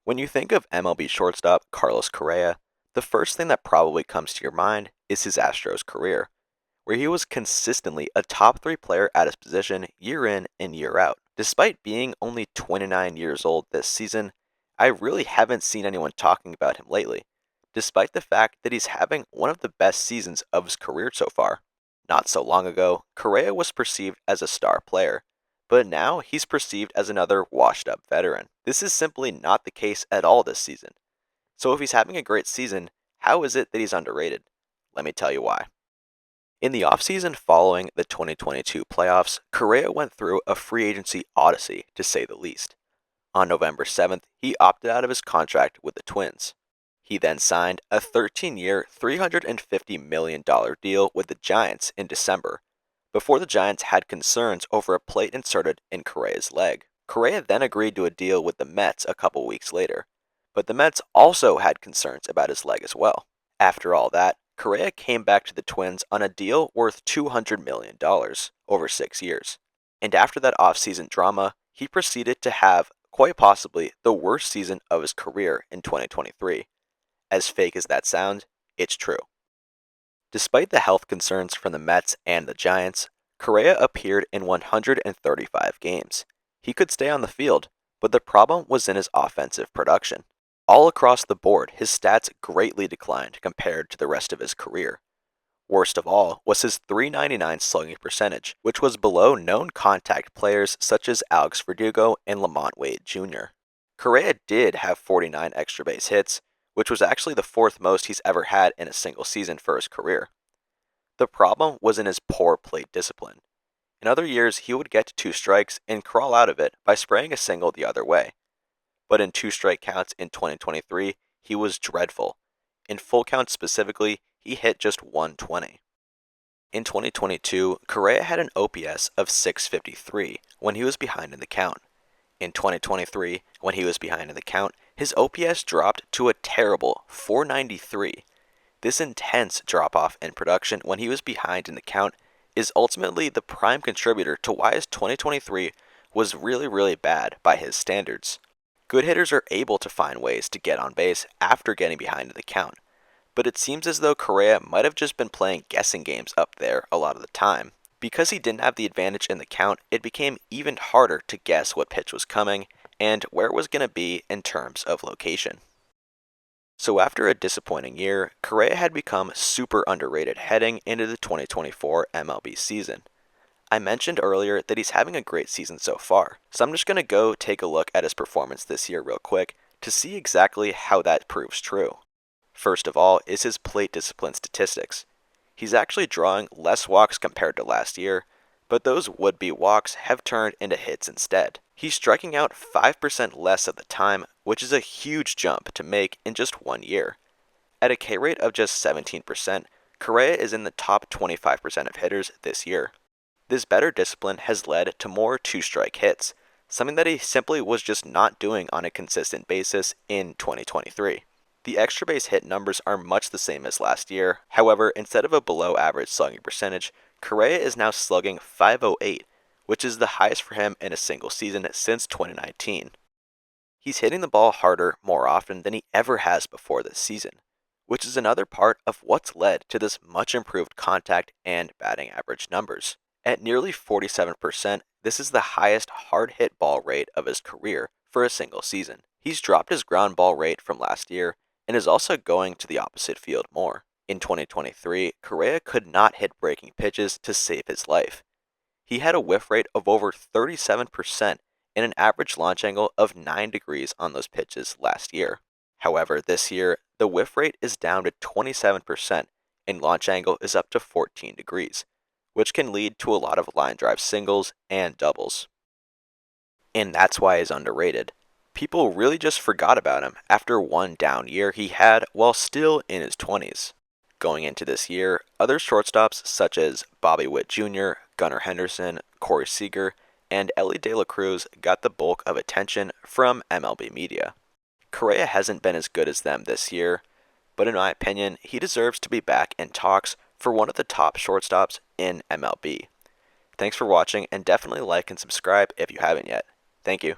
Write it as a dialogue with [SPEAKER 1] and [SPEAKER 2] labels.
[SPEAKER 1] When you think of MLB shortstop Carlos Correa, the first thing that probably comes to your mind is his Astros career, where he was consistently a top 3 player at his position year in and year out. Despite being only 29 years old this season, I really haven't seen anyone talking about him lately, despite the fact that he's having one of the best seasons of his career so far. Not so long ago, Correa was perceived as a star player, but now he's perceived as another washed up veteran. This is simply not the case at all this season. So if he's having a great season, how is it that he's underrated? Let me tell you why. In the offseason following the 2022 playoffs, Correa went through a free agency odyssey, to say the least. On November 7th, he opted out of his contract with the Twins. He then signed a 13-year, $350 million deal with the Giants in December, before the Giants had concerns over a plate inserted in Correa's leg. Correa then agreed to a deal with the Mets a couple weeks later, but the Mets also had concerns about his leg as well. After all that, Correa came back to the Twins on a deal worth $200 million over 6 years. And after that offseason drama, he proceeded to have, quite possibly, the worst season of his career in 2023. As fake as that sounds, it's true. Despite the health concerns from the Mets and the Giants, Correa appeared in 135 games. He could stay on the field, but the problem was in his offensive production. All across the board, his stats greatly declined compared to the rest of his career. Worst of all was his .399 slugging percentage, which was below known contact players such as Alex Verdugo and Lamont Wade Jr. Correa did have 49 extra base hits, which was actually the 4th most he's ever had in a single season for his career. The problem was in his poor plate discipline. In other years, he would get to 2 strikes and crawl out of it by spraying a single the other way. But in 2-strike counts in 2023, he was dreadful. In full counts specifically, he hit just 120. In 2022, Correa had an OPS of .653 when he was behind in the count. In 2023, when he was behind in the count, his OPS dropped to a terrible .493. This intense drop-off in production when he was behind in the count is ultimately the prime contributor to why his 2023 was really bad by his standards. Good hitters are able to find ways to get on base after getting behind in the count, but it seems as though Correa might have just been playing guessing games up there a lot of the time. Because he didn't have the advantage in the count, it became even harder to guess what pitch was coming and where it was going to be in terms of location. So after a disappointing year, Correa had become super underrated heading into the 2024 MLB season. I mentioned earlier that he's having a great season so far, so I'm just going to go take a look at his performance this year real quick to see exactly how that proves true. First of all is his plate discipline statistics. He's actually drawing less walks compared to last year, but those would-be walks have turned into hits instead. He's striking out 5% less of the time, which is a huge jump to make in just 1 year. At a K rate of just 17%, Correa is in the top 25% of hitters this year. This better discipline has led to more 2-strike hits, something that he simply was just not doing on a consistent basis in 2023. The extra base hit numbers are much the same as last year. However, instead of a below average slugging percentage, Correa is now slugging .508, which is the highest for him in a single season since 2019. He's hitting the ball harder more often than he ever has before this season, which is another part of what's led to this much improved contact and batting average numbers. At nearly 47%, this is the highest hard hit ball rate of his career for a single season. He's dropped his ground ball rate from last year and is also going to the opposite field more. In 2023, Correa could not hit breaking pitches to save his life. He had a whiff rate of over 37% and an average launch angle of 9 degrees on those pitches last year. However, this year, the whiff rate is down to 27% and launch angle is up to 14 degrees, which can lead to a lot of line drive singles and doubles. And that's why he's underrated. People really just forgot about him after one down year he had while still in his 20s. Going into this year, other shortstops such as Bobby Witt Jr., Gunnar Henderson, Corey Seager, and Ellie De La Cruz got the bulk of attention from MLB media. Correa hasn't been as good as them this year, but in my opinion, he deserves to be back in talks for one of the top shortstops in MLB. Thanks for watching, and definitely like and subscribe if you haven't yet. Thank you.